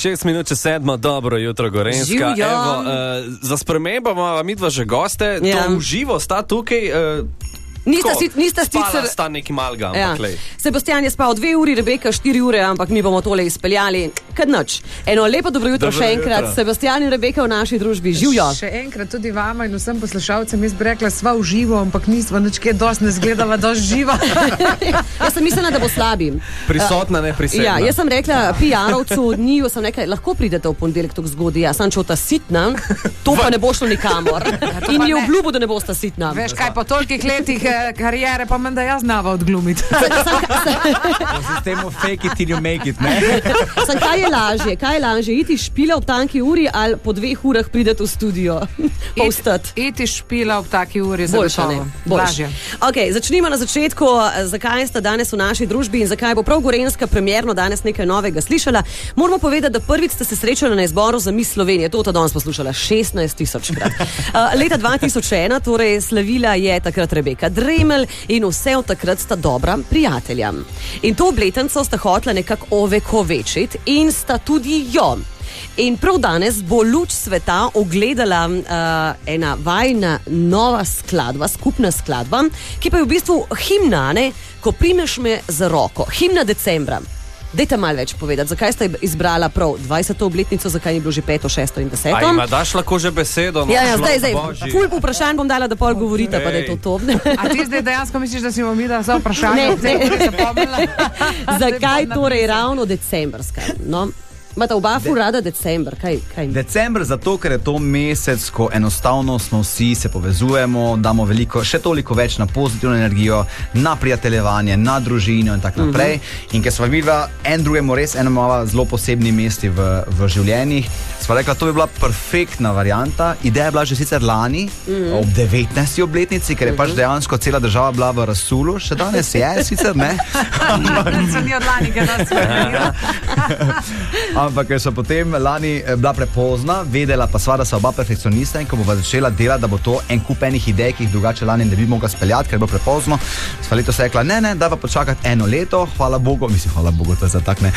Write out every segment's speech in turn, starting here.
6 minut čez 7, dobro jutro, Gorenjska. Evo, za spremembo imamo midva že goste, to v živo sta tukaj. Nista sicer sta neki malga, ampak lej. Sebastian je spal 2 uri, Rebeka 4 ure, ampak mi bomo tole izpeljali. Kad noč. Eno lepo dobro jutro še enkrat. Sebastian in Rebeka v naši družbi. Živjo. Še enkrat tudi vama in vsem poslušalcem. Jaz bi rekla, sva v živo, ampak nisva nič kaj dosti ne zgledava dosti živa. Jaz sem mislila, da bo slabim. Prisotna, ne prisebna. Ja, jaz sem rekla PR-ovcu od njiju, sem rekla, lahko pridete v ponedeljek tako zgodaj. Ja, sem čota sitna, to pa ne bo šlo nikamor. In je obljubil, da ne bosta sitna. Veš kaj, po tolikih letih karijere pa menda jaz znava odglumiti. V sistemu fake it till you make it, ne? Kaj je lažje? Iti špila ob tanki uri ali po 2 urah prideti v studio? Iti špila ob taki uri zagotovo. Lažje. Ok, začnimo na začetku. Zakaj ste danes v naši družbi in zakaj bo prav Gorenjska premierno danes nekaj novega slišala? Moramo povedati, da prvič ste se srečali na izboru za Miss Slovenije. To danes poslušala 16.000-krat. Leta 2001, torej slavila je takrat Rebeka Dremelj in vse od takrat sta dobra prijatelja. In to obletnico sta hotela nekako ovekovečiti in sta tudi jo. In prav danes bo luč sveta ogledala ena vajna nova skladba, skupna skladba, ki pa je v bistvu himna, ne? Ko primeš me za roko. Himna decembra. Dajte malo več povedati, zakaj ste izbrala prav 20. obletnico, zakaj ni bilo že 5., 6. in 10. A ima daš lahko že besedo? No, ja, zdaj. Ful vprašanj bom dala, da pol govorite, pa da je to. A ti zdaj dejansko misliš, da si bomo mi da vse vprašanje? Ne. Zakaj torej ravno decembrska? No? Imata oba ful rada december, kaj? December zato, ker je to mesec, ko enostavno smo vsi se povezujemo, damo veliko, še toliko več na pozitivno energijo, na prijateljevanje, na družino in tako naprej. In ker sva videla en drugemu res imava zelo posebni mesti v življenjih, sva rekla, to bi bila perfektna varianta. Ideja je bila že sicer lani, ob 19. obletnici, ker je pač dejansko cela država bila v razsulu, še danes je sicer, ne? Se ni od lani, ker nas svetila. Ampak ker so potem lani bila prepozna, vedela pa sva, da so oba perfekcionista in ko bova začela delati, da bo to en kup enih idej, ki jih drugače lani ne bi mogla speljati, ker je bilo prepozno, sva letos rekla, ne, dajva počakati 1 leto, hvala Bogu, to je za tak, ne.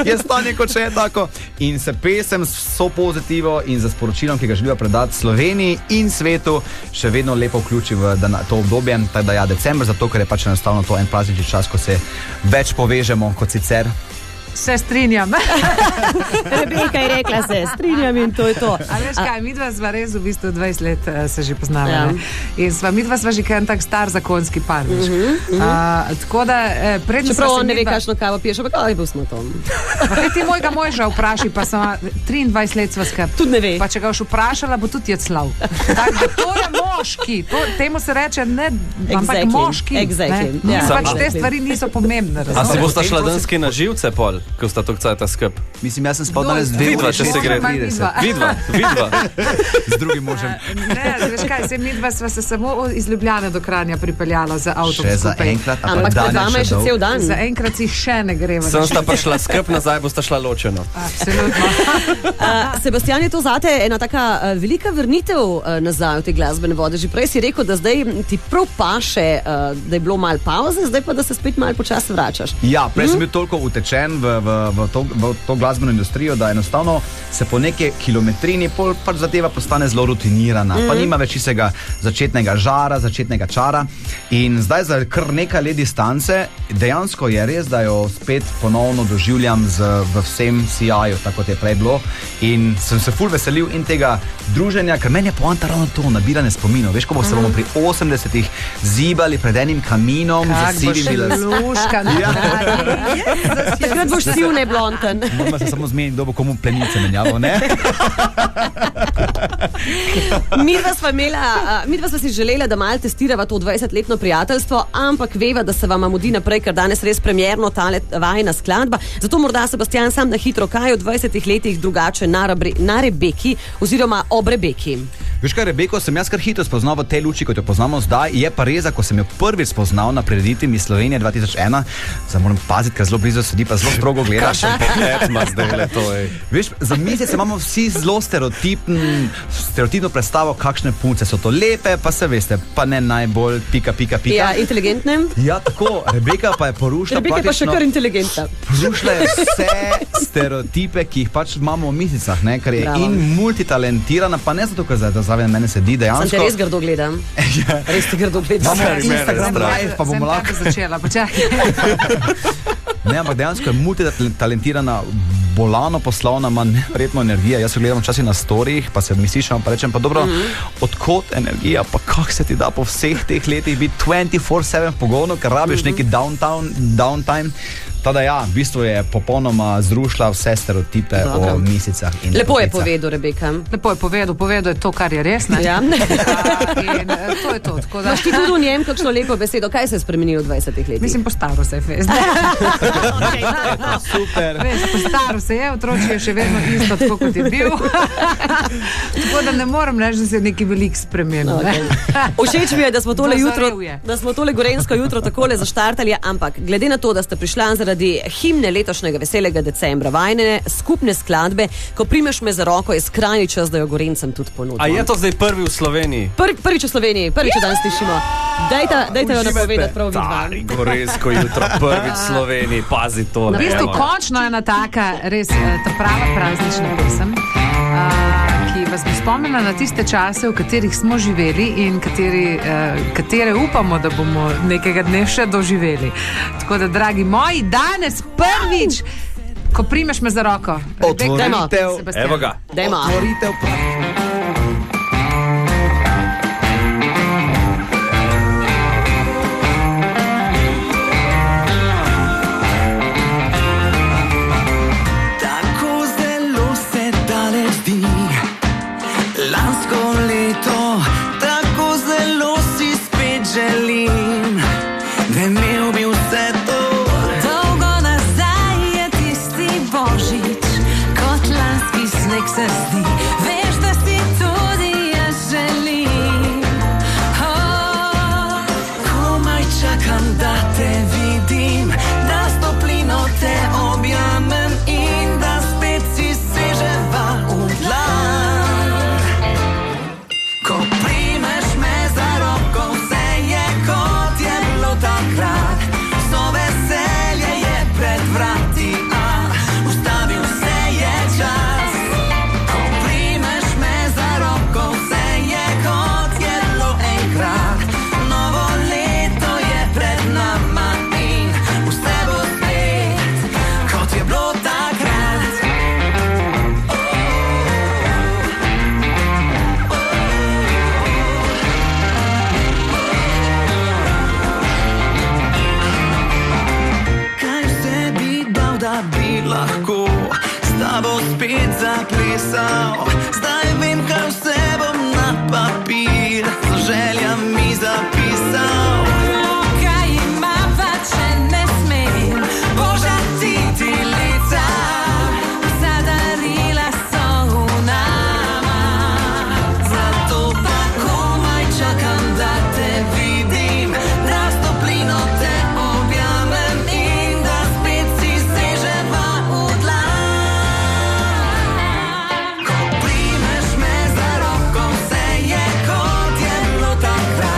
Je stanje kot še je tako. In se pesem s vso pozitivo in za sporočilom, ki ga želijo predati Sloveniji in svetu, še vedno lepo vključi v to obdobje, tako da ja, december, zato ker je pač enostavno to en praznični čas, ko se več povežemo kot sicer. Se strinjam. Rebeka je rekla, se strinjam in to je to. A veš kaj, midva sva res v bistvu 20 let se že poznala. Ja. In midva sva že kaj tak star zakonski par. Tako da čeprav on ne ve, kakšno kavo piješ, ampak kaj bo smo to? Kaj ti mojega moža vpraši, pa sama 23 let sva skrb. Tudi ne ve. Pa če ga boš vprašala, bo tudi jeclav. Tako, to je moški. Temu se reče ne, ampak moški. Exactly. Pač te stvari niso pomembne. A si bosta šla danski na živce, pol? Ko sta tok cajta skrb. Mislim, jaz sem spal danes 2 Vidva, če se gre. Vidva. Z drugim možem. Ne, veš kaj, midva sva se samo iz Ljubljane do Kranja pripeljala za avtom skupaj. Še za enkrat, ampak pred vama je še cel dan. Za enkrat si še ne gremo. Sem sta prišla skrb, nazaj bosta šla ločeno. Absolutno. Sebastian, je to zate ena taka velika vrnitev nazaj v te glasbene vode. Že prej si rekel, da zdaj ti prav paše, da je bilo malo pauze, zdaj pa da se spet malo počasi vračaš. Ja, prej sem bil toliko utečen v to glasbeno industrijo, da enostavno se po neke kilometrini pač zadeva postane zelo rutinirana, pa nima več istega začetnega žara, začetnega čara. In zdaj za kar nekaj let distance dejansko je res, da jo spet ponovno doživljam v vsem sijaju, tako kot je prej bilo. In sem se ful veselil in tega druženja, ker meni je poanta ravno to, nabiranje spominov. Veš, ko se bomo pri 80-ih zibali pred enim kaminom, takrat boš siv ne blonten. Moramo se samo zmeniti, kdo bo komu plenice menjavo, ne? Midva sva si želela, da malo testirava to 20-letno prijateljstvo, ampak veva, da se vama mudi naprej, ker danes res premierno tale vajna skladba. Zato morda, Sebastian, sam na hitro, kaj v 20 letih drugače na Rebeki oziroma ob Rebeki? Veš kaj, Rebeko sem jaz kar hitro spoznal v tej luči, kot jo poznamo zdaj. Je pa res, ko sem jo prvič spoznal na prireditvi Miss Slovenije 2001, zdaj moram paziti, ker zelo blizu sedi, pa zelo strogo gleda. Veš, za mesec imamo vsi zelo stereotipno predstavo, kakšne punce so to lepe, pa se veste, pa ne najbolj pika. Ja, inteligentne. Ja, tako, Rebeka pa je porušila Rebeka pa še kar inteligentna. Porušila je stereotipe, ki jih pač imamo v mislih, ker je Bravo. in multitalentirana, pa ne zato, ker zdaj zraven mene sedi dejansko. Sem te res grdo gledam. Res te grdo gledam. Imamo Stari mene, Instagram stari. live, pa bomo lahko. začela. Počakaj. Ne, ampak dejansko je multitalentirana, bolano poslovna, ima neverjetno energijo. Jaz se gledam včasih na storijih, pa se mi slišam, pa rečem, pa dobro, odkot energija, pa kako se ti da po vseh teh letih biti 24/7 pogovno, ker rabiš neki downtime. Tada ja, v bistvu je popolnoma zrušila vse stereotipe Dobro. o misicah. In Lepo je lepotnicah. povedal, Rebeka. Lepo je povedal je to, kar je res. Ne? Ja. In to je to. Tako da, Imaš ti tudi v njem kakšno lepo besedo? Kaj se je spremenilo v 20 letih? mislim, postaro se je fez. Super. Postaro se je, otročje je še vedno isto, tako kot je bil. Tako da ne morem reči, da se je nekaj veliko spremenil. Okay. Všeč mi je, da smo tole jutro, Dozorel je. da smo tole gorenjsko jutro takole zaštartali, ampak glede na to, da ste prišla zaradi himne letošnjega veselega decembra, vajne skupne skladbe, ko primeš me za roko, je skrajni čas, da jo Gorencem tudi ponudimo. A je to zdaj prvi v Sloveniji? Prvič v Sloveniji, prvič jo danes slišimo. Dajte jo napovedati prav vidva. Stari gorenjsko jutro, prvič v Sloveniji, pazi to. V bistvu končno je ena taka res ta prava praznična pesem, ki vas bo spomnila na tiste čase, v katerih smo živeli in katere upamo, da bomo nekega dne še doživeli. Tako da, dragi moji, danes prvič, ko primeš me za roko. Otvoritev. Sebastian. Evo ga. Dajmo. Otvoritev. Tako zelo se daleč zdi, lansko leto, tako zelo si spet želim, da imel bi vse to. Dolgo nazaj je tisti božič, kot lanski sneg se zdi. Veš, da si tudi jaz želim. Komaj čakam, da te vidim, da s toplino te objamem in da spet si seževa v dlan. Ko primeš me za roko, vse je kot je bilo takrat. Vso veselje je pred vrati, a ustavil se je čas. Ko primeš me za roko, vse je kot je bilo enkrat. Novo leto je pred nama in vse bo spet, kot je bilo takrat. Kaj vse bi dal, da bi lahko s tabo spet zaplesal? Zdaj vem, kaj vse bom na papir z željami zapisal. Kaj imava, če ne smem požatiti lica? Vsa darila so v nama. Zato pa komaj čakam, da te vidim, da s toplino te objamem in da spet si seževa v dlan. Ko primeš me za roko, vse je kot je bilo takrat.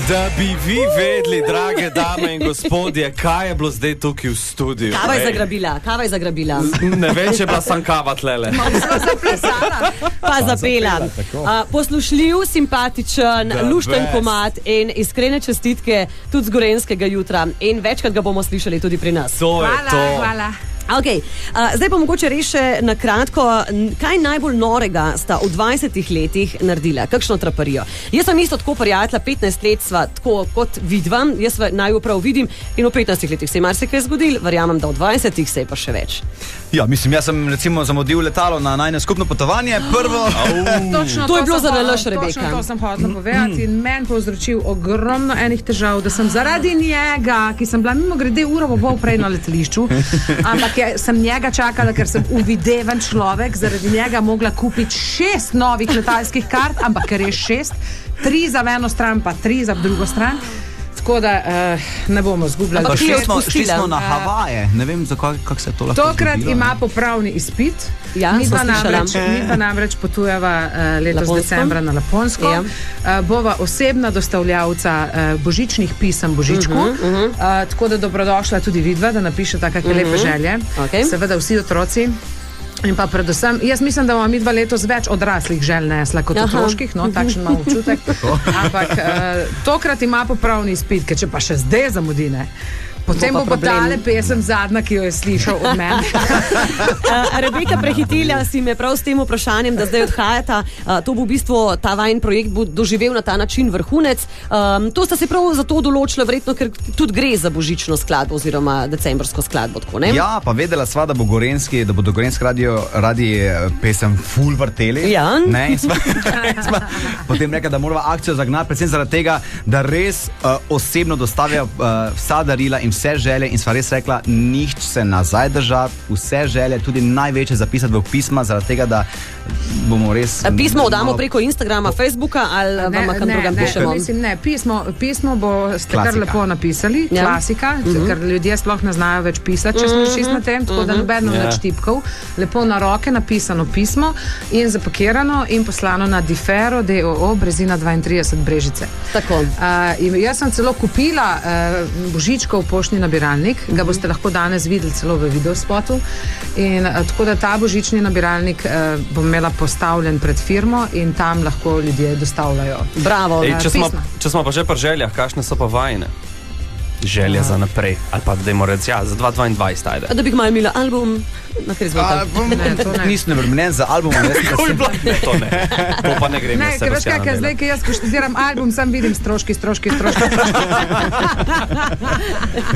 Da bi vi vedeli, drage dame in gospodje, kaj je bilo zdaj tukaj v studiu. Kava je zagrabila. Ne vem, če je bila sam kava tlele. Pa zapela. Poslušljiv, simpatičen, lušten komad in iskrene čestitke tudi z gorenskega jutra. In večkrat ga bomo slišali tudi pri nas. To je to. Hvala. Okay. Zdaj pa mogoče res še na kratko, kaj najbolj norega sta v 20 letih naredila, kakšno traparijo. Jaz sem isto tako prijatelja, 15 let sva tako kot vidva, jaz naj prav vidim in v 15 letih se je marsikaj zgodil, verjamem, da v 20 se je pa še več. Ja, mislim, jaz sem recimo zamudil letalo na najne skupno potovanje, prvo. To je bilo za nalaš, Rebeka. Točno to sem hotela povedati in meni povzročil ogromno enih težav, da sem zaradi njega, ki sem bila mimogrede uro bo prej na letališču, ampak sem njega čakala, ker sem uvideven človek, zaradi njega mogla kupiti 6 novih letalskih kart, ampak ker je 6, 3 za eno stran, pa 3 za drugo stran. Tako da ne bomo zgubljali. Šli smo na Havaje, ne vem, kako se je to lahko Tokrat zgodilo, ima popravni izpit. Ja, mi pa namreč potujeva letos decembra na Laponsko. Bova osebna dostavljavca božičnih pisem Božičku. Tako da dobrodošla tudi vidva, da napišeta kakšne lepe želje. Seveda vsi otroci. In pa predvsem, jaz mislim, da bomo mi 2 letos več odraslih želj nesla kot otroških, no, takšen imam občutek. Ampak tokrat ima popravni izpit, ker če pa še zdaj zamudi, ne. Potem bo pa tale pesem zadnja, ki jo je slišal od mene. Rebeka, prehitila si me prav s tem vprašanjem, da zdaj odhajata. To bo v bistvu, ta vajin projekt bo doživel na ta način vrhunec. To sta se prav zato določila, verjetno, ker tudi gre za božično skladbo oziroma decembrsko skladbo, tako, ne? Ja, pa vedela sva, da bodo Gorenski radi pesem ful vrteli. Ja. Ne, sva potem rekla, da morava akcijo zagnati, predvsem zaradi tega, da res osebno dostavijo vsa darila in vse želje in sva res rekla, nič se nazaj držati, vse želje, tudi največje zapisati v pisma, zaradi tega, da bomo res... Pismo oddamo preko Instagrama, Facebooka ali vam kam drugam pišemo? Ne, pismo boste kar lepo napisali, klasika, ker ljudje sploh ne znajo več pisati, če smo šli na tem, tako da nobeno več tipkov, lepo na roke napisano pismo in zapakirano in poslano na Difero DOO, Brezina 32 Brežice. Tako. Jaz sem celo kupila božičkov poštni nabiralnik, ga boste lahko danes videli celo v videospotu in tako da ta božični nabiralnik bom imela postavljen pred firmo in tam lahko ljudje dostavljajo. Bravo. Če smo pa že pri željah, kakšne so pa vajine? Želje za naprej, ali pa dajmo reči, za 2022, ajde. Da bi kmalu imela album, na kjer izvolite. Nisem vrmenen za album, To pa ne gre. Ne, ker veš kaj, zdaj, ker jaz poštudiram album, sam vidim stroški.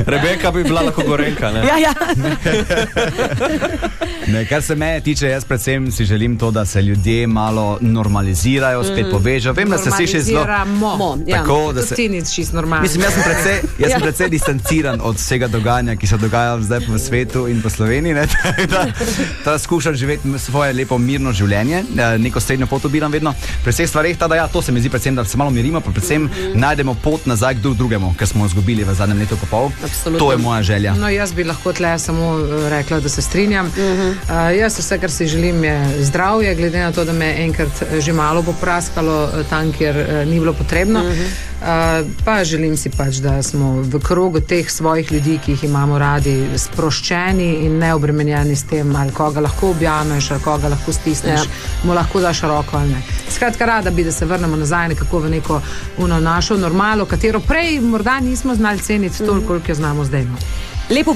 Rebeka bi bila lahko Gorenka, ne? Ja. Ne, kar se mene tiče, jaz predvsem si želim to, da se ljudje malo normalizirajo, spet povežejo. Vem, da se sliši zelo... Tako, da se... Tudi ti nič čist normalno. Mislim, jaz sem precej distanciran od vsega dogajanja, ki se dogaja zdaj v svetu in po Sloveniji, ne? Da skušam živeti svoje lepo mirno življenje, neko srednjo pot obiram vedno. Pri vseh stvareh, to se mi zdi predvsem, da se malo mirimo, pa predvsem najdemo pot nazaj k drugemu, ker smo izgubili v zadnjem letu pa pol. Absolutno. To je moja želja. No, jaz bi lahko tle samo rekla, da se strinjam. Jaz vse, kar si želim, je zdravje, glede na to, da me enkrat že malo bo praskalo tam, kjer ni bilo potrebno. Pa želim si pač, da smo v krogu teh svojih ljudi, ki jih imamo radi, sproščeni in neobremenjeni s tem, ali koga lahko objameš, ali koga lahko stisneš, mu lahko daš roko ali ne. Skratka, rada bi, da se vrnemo nazaj nekako v neko našo normalo, katero prej morda nismo znali ceniti toliko, koliko jo znamo zdaj. Lepo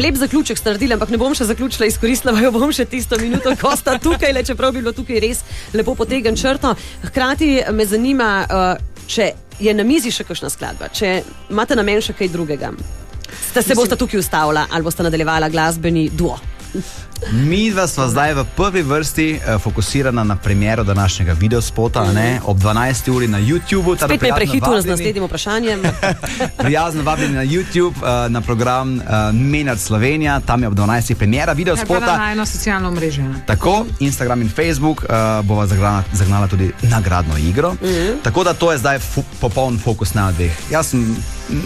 lep zaključek ste naredili, ampak ne bom še zaključila, izkoristila jo bom še tisto minuto, ko sta tukaj, čeprav bi bilo tukaj res lepo potegan črto. Hkrati me zanima, če je na mizi še kakšna skladba, če imate namen še kaj drugega. Se boste tukaj ustavila ali boste nadaljevala glasbeni duo? Midva sva zdaj v prvi vrsti fokusirana na premiero današnjega videospota, ob 12. uri na YouTube. Spet me je prehitil z naslednjim vprašanjem. Prijazno vabljeni na YouTube, na program Menard Slovenija, tam je ob 12. premiera videospota. Pa na eno socialno mrežo. Tako, Instagram in Facebook bova zagnala tudi nagradno igro. Tako da to je zdaj popoln fokus na dveh. Jaz sem,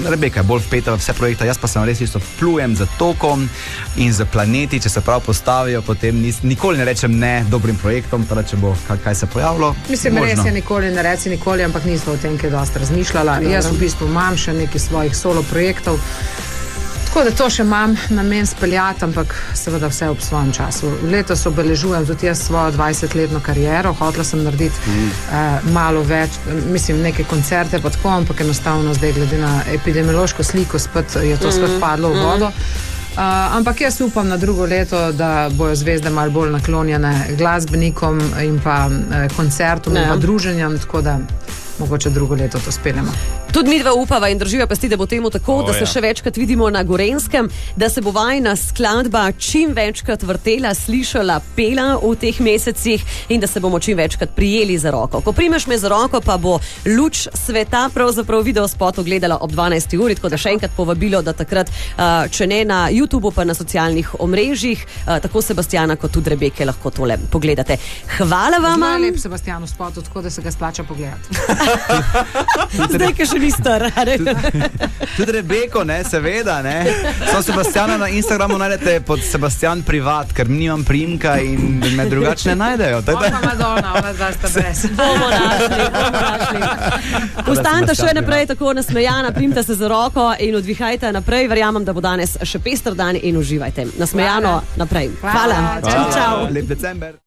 Rebeka je bolj vpeta v vse projekte, jaz pa sem res isto plujem za tokom in za planeti, če se prav postavljam postavijo, potem nikoli ne rečem ne dobrim projektom, teda če bo kaj se pojavilo. Mislim, možno. Res je nikoli ne reci nikoli, ampak nismo o tem, kaj dosti razmišljala. Jaz v bistvu imam še nekaj svojih solo projektov, tako da to še imam namen speljati, ampak seveda vse ob svojem času. Letos obeležujem tudi jaz svojo 20-letno kariero, hotela sem narediti malo več, mislim, neke koncerte pa tako, ampak enostavno zdaj glede na epidemiološko sliko spet je to spet padlo v vodo. Ampak jaz upam na drugo leto, da bojo zvezde malo bolj naklonjene glasbenikom in pa koncertom in pa druženjem, tako da mogoče drugo leto to speljamo. Tudi mi dva upava in drživa pesti, da bo temu tako, da se še večkrat vidimo na Gorenjskem, da se bo vajna skladba čim večkrat vrtela, slišala, pela v teh mesecih in da se bomo čim večkrat prijeli za roko. Ko primeš me za roko, pa bo luč sveta pravzaprav videospot ogledala ob 12. uri, tako da še enkrat povabilo, da takrat, če ne na YouTubeu, pa na socialnih omrežjih, tako Sebastiana kot tudi Rebeke lahko tole pogledate. Hvala vam. Zelo lep Sebastianov spot, tako da se ga splača pogledati. Zdaj, ki še ni star. Tudi Rebeko, ne, seveda, ne. Samo Sebastiana na Instagramu najdete pod Sebastian Privat, ker nimam priimka in me drugače ne najdejo. Ona Madonna, ona dva sta brez. Bomo našli. Ostanite še naprej tako nasmejana, primite se za roko in odvihajte naprej. Verjamem, da bo danes še pester dan in uživajte. Nasmejano naprej. Hvala. Čau. Lep december.